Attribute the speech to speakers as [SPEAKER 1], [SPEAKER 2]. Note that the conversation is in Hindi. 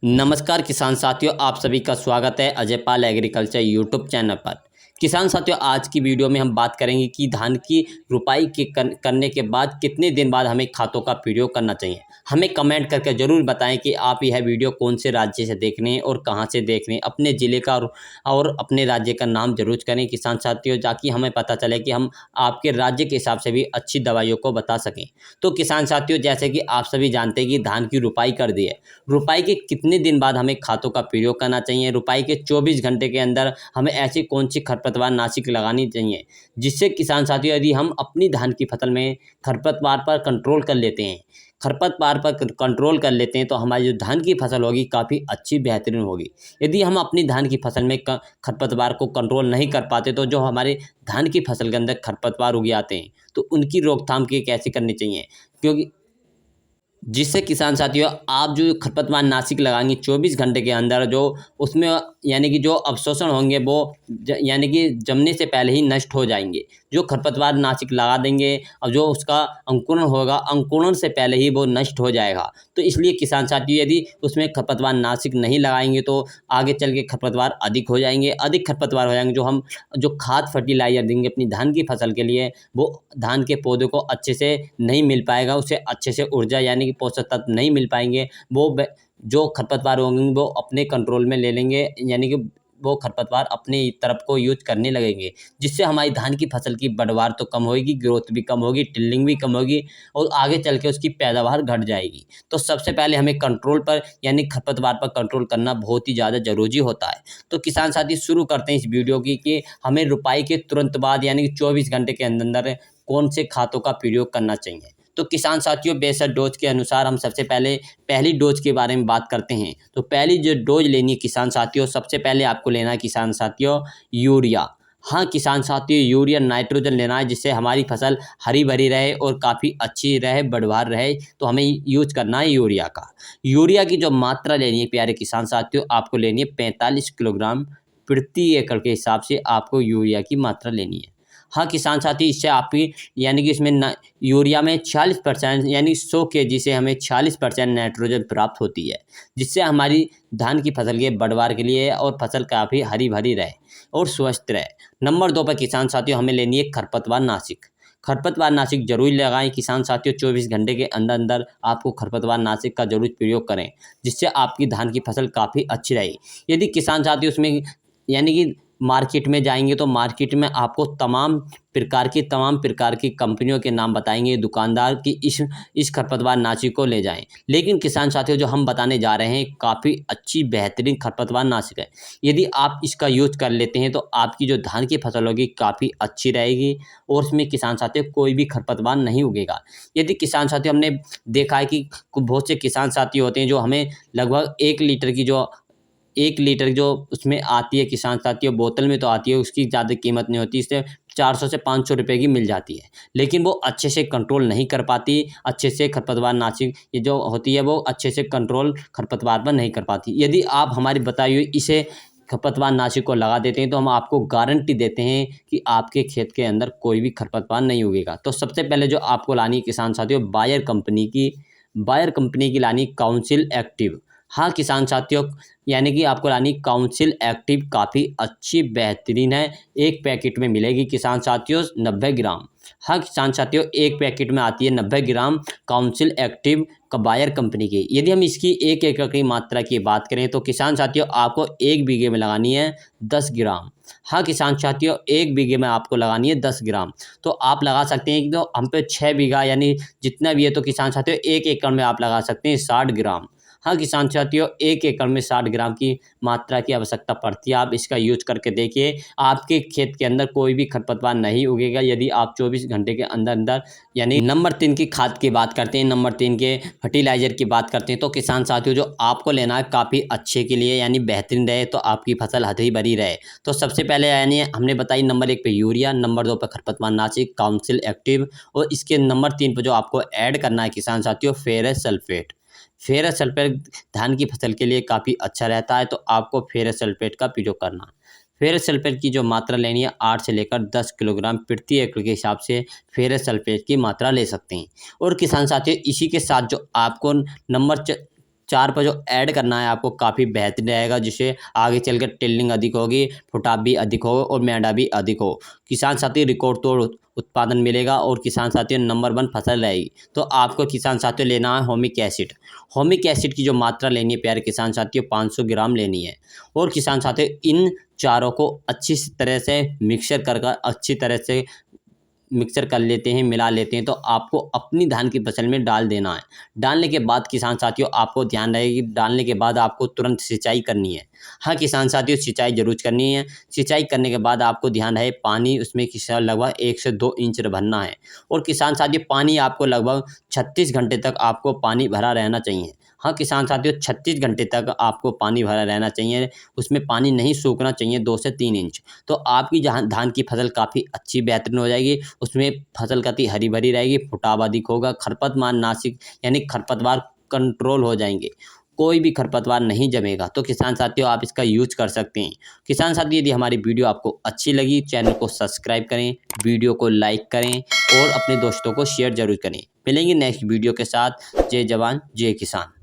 [SPEAKER 1] नमस्कार किसान साथियों, आप सभी का स्वागत है Ajay Pal agriculture YouTube channel पर। किसान साथियों, आज की वीडियो में हम बात करेंगे कि धान की रुपाई करने के बाद कितने दिन बाद हमें खातों का प्रयोग करना चाहिए। हमें कमेंट करके ज़रूर बताएं कि आप यह वीडियो कौन से राज्य से देख रहे हैं और कहां से देख रहे हैं। अपने ज़िले का और अपने राज्य का नाम जरूर करें किसान साथियों, ताकि हमें पता चले कि हम आपके राज्य के हिसाब से भी अच्छी दवाइयों को बता सकें। तो किसान साथियों, जैसे कि आप सभी जानते हैं कि धान की रुपाई कर दी है। रुपाई के कितने दिन बाद हमें खातों का प्रयोग करना चाहिए, रुपाई के 24 घंटे के अंदर हमें ऐसी कौन सी खरपतवार नाशक लगानी चाहिए, जिससे किसान साथियों यदि हम अपनी धान की फसल में खरपतवार पर कंट्रोल कर लेते हैं, खरपतवार पर कंट्रोल कर लेते हैं, तो हमारी जो धान की फसल होगी काफ़ी अच्छी बेहतरीन होगी। यदि हम अपनी धान की फसल में खरपतवार को कंट्रोल नहीं कर पाते, तो जो हमारे धान की फसल के अंदर खरपतवार उग जाते हैं, तो उनकी रोकथाम की कैसे करनी चाहिए, क्योंकि जिससे किसान साथियों आप जो खरपतवार नाशक लगाएंगे 24 घंटे के अंदर, जो उसमें यानी कि जो अवशोषण होंगे वो यानी कि जमने से पहले ही नष्ट हो जाएंगे। जो खरपतवार नाशक लगा देंगे और जो उसका अंकुरण होगा, अंकुरण से पहले ही वो नष्ट हो जाएगा। तो इसलिए किसान साथियों यदि उसमें खरपतवार नाशक नहीं लगाएंगे तो आगे चल के खरपतवार अधिक हो जाएंगे। अधिक खरपतवार हो जाएंगे, जो हम जो खाद फर्टिलाइजर देंगे अपनी धान की फसल के लिए, वो धान के पौधे को अच्छे से नहीं मिल पाएगा, उसे अच्छे से ऊर्जा यानी कि पोषक तत्व नहीं मिल पाएंगे। जो खरपतवार होंगे वो अपने कंट्रोल में ले लेंगे, यानी कि वो खरपतवार अपने तरफ को यूज करने लगेंगे, जिससे हमारी धान की फसल की पैदावार तो कम होगी, ग्रोथ भी कम होगी, टिल्लिंग भी कम होगी और आगे चल के उसकी पैदावार घट जाएगी। तो सबसे पहले हमें कंट्रोल पर यानी खरपतवार पर कंट्रोल करना बहुत ही ज़्यादा जरूरी होता है। तो किसान साथी शुरू करते हैं इस वीडियो की कि हमें रुपाई के तुरंत बाद यानी कि 24 घंटे के अंदर अंदर कौन से खातों का प्रयोग करना चाहिए। तो किसान साथियों, बेसर डोज के अनुसार हम सबसे पहले पहली डोज के बारे में बात करते हैं। तो पहली जो डोज लेनी है किसान साथियों, सबसे पहले आपको लेना है किसान साथियों यूरिया। हाँ किसान साथियों, यूरिया नाइट्रोजन लेना है, जिससे हमारी फसल हरी भरी रहे और काफ़ी अच्छी रहे, बढ़वार रहे। तो हमें यूज करना है यूरिया का। यूरिया की जो मात्रा लेनी है प्यारे किसान साथियों, आपको लेनी है 45 किलोग्राम प्रति एकड़ के हिसाब से आपको यूरिया की मात्रा लेनी है। हाँ किसान साथी, इससे आपकी यानी कि इसमें यूरिया में 40% यानी 100 केजी से हमें 40% नाइट्रोजन प्राप्त होती है, जिससे हमारी धान की फसल के बढ़वार के लिए और फसल काफ़ी हरी भरी रहे और स्वस्थ रहे। नंबर 2 पर किसान साथियों हमें लेनी है खरपतवार नाशक। खरपतवार नाशक जरूर लगाएं किसान साथियों, 24 घंटे के अंदर अंदर आपको खरपतवार नाशक का जरूर प्रयोग करें, जिससे आपकी धान की फसल काफ़ी अच्छी रहेगी। यदि किसान साथियों उसमें यानी कि मार्केट में जाएंगे तो मार्केट में आपको तमाम प्रकार की कंपनियों के नाम बताएंगे दुकानदार कि इस खरपतवार नाशक को ले जाएं। लेकिन किसान साथियों जो हम बताने जा रहे हैं काफ़ी अच्छी बेहतरीन खरपतवार नाशक है। यदि आप इसका यूज कर लेते हैं तो आपकी जो धान की फसल होगी काफ़ी अच्छी रहेगी और उसमें किसान साथियों कोई भी खरपतवार नहीं उगेगा। यदि किसान साथियों हमने देखा है कि बहुत से किसान साथी होते हैं जो हमें लगभग 1 लीटर जो उसमें आती है किसान साथियों, बोतल में तो आती है, उसकी ज़्यादा कीमत नहीं होती, इससे 400 से 500 रुपये की मिल जाती है। लेकिन वो अच्छे से कंट्रोल नहीं कर पाती, अच्छे से खरपतवार नाशक ये जो होती है वो अच्छे से कंट्रोल खरपतवार पर नहीं कर पाती। यदि आप हमारी बताई हुई इसे खरपतवार नाशक को लगा देते हैं तो हम आपको गारंटी देते हैं कि आपके खेत के अंदर कोई भी खरपतवार नहीं उगेगा। तो सबसे पहले जो आपको लानी है किसान साथियों, बायर कंपनी की लानी काउंसिल एक्टिव। हाँ किसान साथियों, यानी कि आपको लानी काउंसिल एक्टिव, काफ़ी अच्छी बेहतरीन है। एक पैकेट में मिलेगी किसान साथियों 90 ग्राम। हाँ किसान साथियों, एक पैकेट में आती है 90 ग्राम काउंसिल एक्टिव का बायर कंपनी की। यदि हम इसकी 1 एकड़ की मात्रा की बात करें तो किसान साथियों आपको 1 बीघे में लगानी है 10 ग्राम। हाँ किसान साथियों, 1 बीघे में आपको लगानी है 10 ग्राम। तो आप लगा सकते हैं कि तो हम पे 6 बीघा यानी जितना भी है, तो किसान साथियों 1 एकड़ में आप लगा सकते हैं 60 ग्राम। हाँ किसान साथियों, 1 एकड़ में 60 ग्राम की मात्रा की आवश्यकता पड़ती है। आप इसका यूज करके देखिए, आपके खेत के अंदर कोई भी खरपतवार नहीं उगेगा यदि आप 24 घंटे के अंदर अंदर यानी नंबर 3 की खाद की बात करते हैं, नंबर 3 के फर्टिलाइजर की बात करते हैं। तो किसान साथियों जो आपको लेना है काफ़ी अच्छे के लिए यानी बेहतरीन रहे, तो आपकी फसल हरी भरी रहे, तो सबसे पहले यानी हमने बताई नंबर 1 पे यूरिया, नंबर 2 पे खरपतवार नाशक काउंसिल एक्टिव, और इसके नंबर 3 पे जो आपको ऐड करना है किसान साथियों फेरस सल्फेट। फेरस सल्फेट धान की फसल के लिए काफ़ी अच्छा रहता है, तो आपको फेरस सल्फेट का प्रयोग करना है। फेरस सल्फेट की जो मात्रा लेनी है 8 से लेकर 10 किलोग्राम प्रति एकड़ के हिसाब से फेरस सल्फेट की मात्रा ले सकते हैं। और किसान साथियों इसी के साथ जो आपको नंबर 4 पर जो ऐड करना है आपको काफ़ी बेहतरीन रहेगा, जिससे आगे चलकर टिल्लिंग अधिक होगी, फुटाव भी अधिक होगा और मैदा भी अधिक हो। किसान साथी रिकॉर्ड तोड़ उत्पादन मिलेगा और किसान साथियों नंबर 1 फसल रहेगी। तो आपको किसान साथियों लेना है होमिक एसिड। होमिक एसिड की जो मात्रा लेनी है प्यारे किसान साथियों 500 ग्राम लेनी है। और किसान साथियों इन चारों को अच्छी तरह से मिक्सर कर अच्छी तरह से मिक्सर कर लेते हैं, मिला लेते हैं, तो आपको अपनी धान की फसल में डाल देना है। डालने के बाद किसान साथियों आपको ध्यान रहे कि डालने के बाद आपको तुरंत सिंचाई करनी है। हाँ किसान साथियों सिंचाई जरूर करनी है। सिंचाई करने के बाद आपको ध्यान रहे पानी उसमें किसान लगभग 1 से 2 इंच भरना है। और किसान साथियों पानी आपको लगभग 36 घंटे तक आपको पानी भरा रहना चाहिए। हाँ किसान साथियों 36 घंटे तक आपको पानी भरा रहना चाहिए, उसमें पानी नहीं सूखना चाहिए 2 से 3 इंच। तो आपकी जहाँ धान की फसल काफ़ी अच्छी बेहतरीन हो जाएगी, उसमें फसल काफ़ी हरी भरी रहेगी, फुटाव अधिक होगा, खरपतवार नासिक यानी खरपतवार कंट्रोल हो जाएंगे, कोई भी खरपतवार नहीं जमेगा। तो किसान साथियों आप इसका यूज कर सकते हैं। किसान साथियों यदि हमारी वीडियो आपको अच्छी लगी चैनल को सब्सक्राइब करें, वीडियो को लाइक करें और अपने दोस्तों को शेयर जरूर करें। मिलेंगे नेक्स्ट वीडियो के साथ। जय जवान जय किसान।